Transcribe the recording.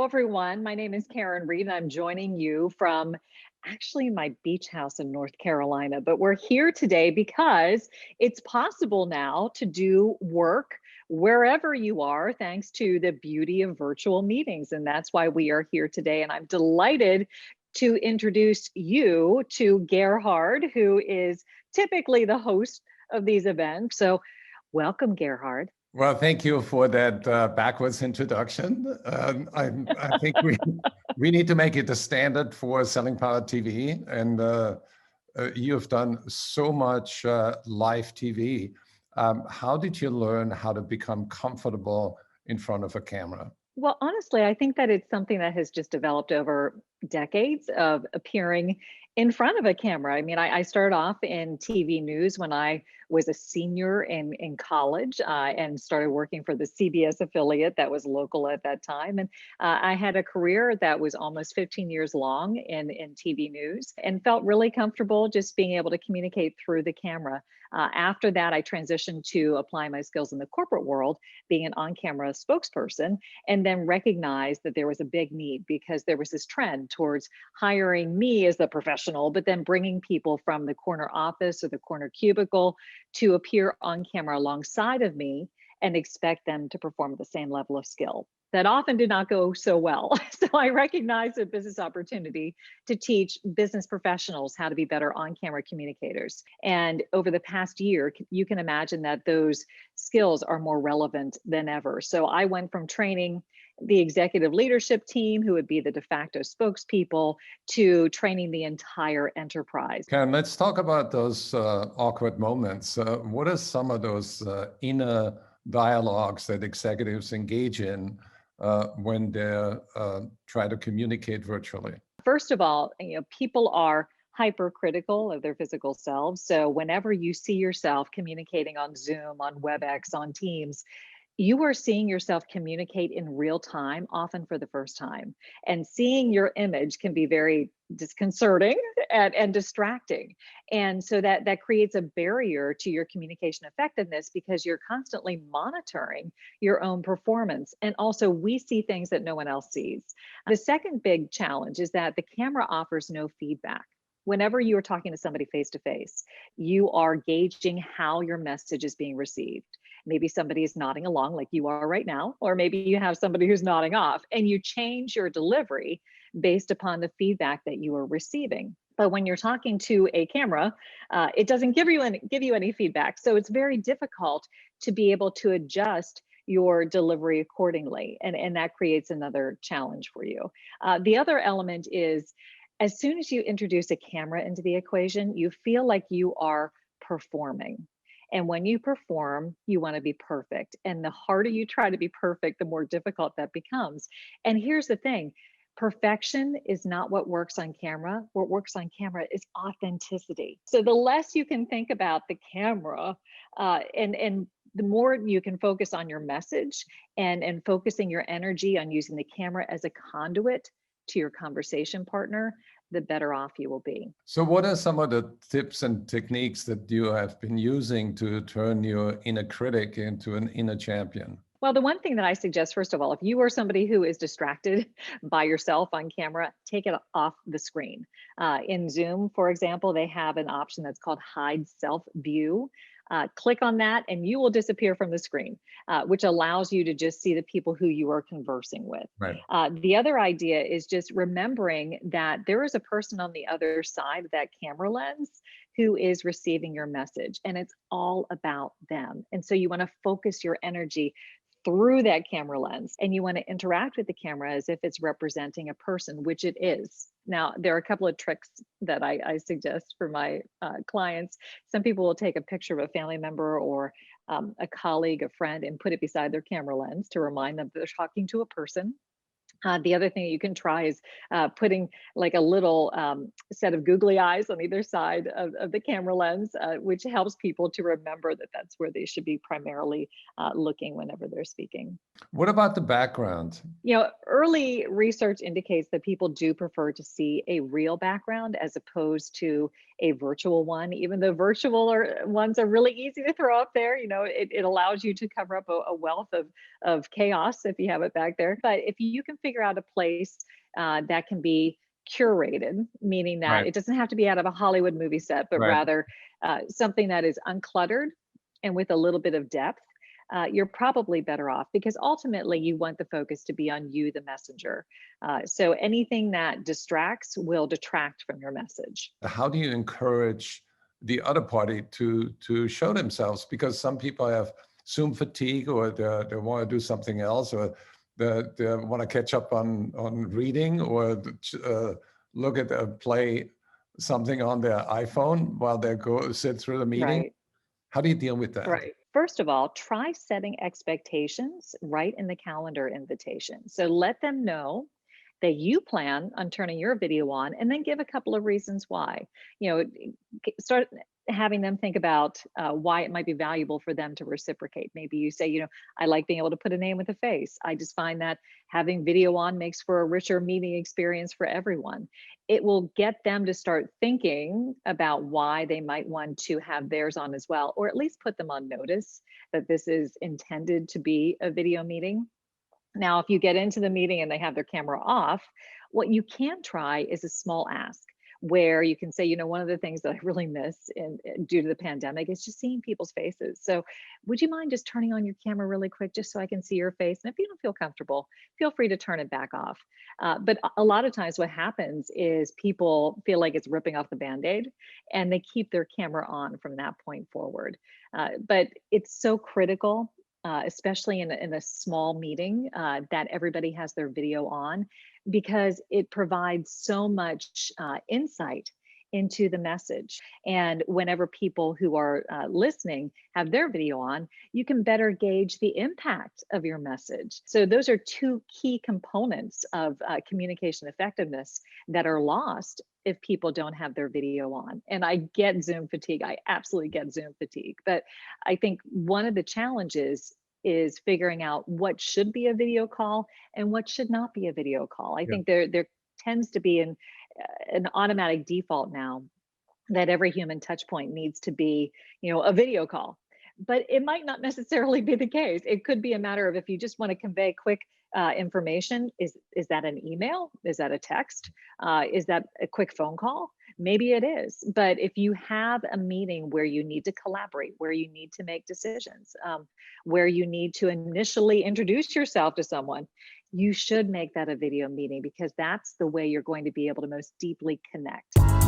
Hello, everyone. My name is Karen Reed, and I'm joining you from actually my beach house in North Carolina. But we're here today because it's possible now to do work wherever you are, thanks to the beauty of virtual meetings. And that's why we are here today. And I'm delighted to introduce you to Gerhard, who is typically the host of these events. So, welcome, Gerhard. Well, thank you for that backwards introduction. I think we need to make it a standard for Selling Power TV, and you have done so much live TV. How did you learn how to become comfortable in front of a camera? Well, honestly, I think that it's something that has just developed over decades of appearing in front of a camera. I mean, I started off in TV news when I was a senior in college and started working for the CBS affiliate that was local at that time. And I had a career that was almost 15 years long in TV news and felt really comfortable just being able to communicate through the camera. After that, I transitioned to apply my skills in the corporate world, being an on camera spokesperson, and then recognized that there was a big need because there was this trend towards hiring me as the professional, but then bringing people from the corner office or the corner cubicle to appear on camera alongside of me and expect them to perform the same level of skill. That often did not go so well. So I recognized a business opportunity to teach business professionals how to be better on-camera communicators. And over the past year, you can imagine that those skills are more relevant than ever. So I went from training the executive leadership team, who would be the de facto spokespeople, to training the entire enterprise. Karen, let's talk about those awkward moments. What are some of those inner dialogues that executives engage in when they try to communicate virtually? First of all, people are hypercritical of their physical selves. So whenever you see yourself communicating on Zoom, on WebEx, on Teams, you are seeing yourself communicate in real time, often for the first time. And seeing your image can be very disconcerting and distracting. And so that creates a barrier to your communication effectiveness because you're constantly monitoring your own performance. And also, we see things that no one else sees. The second big challenge is that the camera offers no feedback. Whenever you are talking to somebody face to face, you are gauging how your message is being received. Maybe somebody is nodding along like you are right now, or maybe you have somebody who's nodding off, and you change your delivery based upon the feedback that you are receiving. But when you're talking to a camera, it doesn't give you any feedback. So it's very difficult to be able to adjust your delivery accordingly. And that creates another challenge for you. The other element is, as soon as you introduce a camera into the equation, you feel like you are performing. And when you perform, you want to be perfect. And the harder you try to be perfect, the more difficult that becomes. And here's the thing, perfection is not what works on camera. What works on camera is authenticity. So the less you can think about the camera and the more you can focus on your message and focusing your energy on using the camera as a conduit to your conversation partner, the better off you will be. So what are some of the tips and techniques that you have been using to turn your inner critic into an inner champion? Well, the one thing that I suggest, first of all, if you are somebody who is distracted by yourself on camera, take it off the screen. In Zoom, for example, they have an option that's called hide self view. Click on that and you will disappear from the screen, which allows you to just see the people who you are conversing with. Right. The other idea is just remembering that there is a person on the other side of that camera lens who is receiving your message, and it's all about them. And so you want to focus your energy through that camera lens, and you want to interact with the camera as if it's representing a person, which it is. Now, there are a couple of tricks that I suggest for my clients. Some people will take a picture of a family member or a colleague, a friend, and put it beside their camera lens to remind them that they're talking to a person. The other thing you can try is putting like a little set of googly eyes on either side of the camera lens, which helps people to remember that that's where they should be primarily looking whenever they're speaking. What about the background? Early research indicates that people do prefer to see a real background as opposed to a virtual one, even though ones are really easy to throw up there. It allows you to cover up a wealth of chaos if you have it back there. But if you can figure out a place that can be curated, meaning that Right. it doesn't have to be out of a Hollywood movie set, but Right. rather something that is uncluttered and with a little bit of depth, you're probably better off, because ultimately you want the focus to be on you, the messenger. So anything that distracts will detract from your message. How do you encourage the other party to show themselves? Because some people have Zoom fatigue, or they want to do something else, or they want to catch up on reading, or look at play something on their iPhone while they go sit through the meeting. Right. How do you deal with that? Right. First of all, try setting expectations right in the calendar invitation. So let them know that you plan on turning your video on, and then give a couple of reasons why. You know, start having them think about why it might be valuable for them to reciprocate. Maybe you say, I like being able to put a name with a face. I just find that having video on makes for a richer meeting experience for everyone. It will get them to start thinking about why they might want to have theirs on as well, or at least put them on notice that this is intended to be a video meeting. Now, if you get into the meeting and they have their camera off, what you can try is a small ask, where you can say, one of the things that I really miss due to the pandemic is just seeing people's faces. So would you mind just turning on your camera really quick, just so I can see your face? And if you don't feel comfortable, feel free to turn it back off. But a lot of times what happens is people feel like it's ripping off the Band-Aid, and they keep their camera on from that point forward. But it's so critical, especially in a small meeting, that everybody has their video on, because it provides so much insight into the message. And whenever people who are listening have their video on, you can better gauge the impact of your message. So those are two key components of communication effectiveness that are lost if people don't have their video on. And I get Zoom fatigue. I absolutely get Zoom fatigue. But I think one of the challenges is figuring out what should be a video call and what should not be a video call. I Yeah. think there tends to be an automatic default now that every human touch point needs to be, a video call. But it might not necessarily be the case. It could be a matter of, if you just want to convey quick information, is that an email? Is that a text? Is that a quick phone call? Maybe it is. But if you have a meeting where you need to collaborate, where you need to make decisions, where you need to initially introduce yourself to someone, you should make that a video meeting, because that's the way you're going to be able to most deeply connect.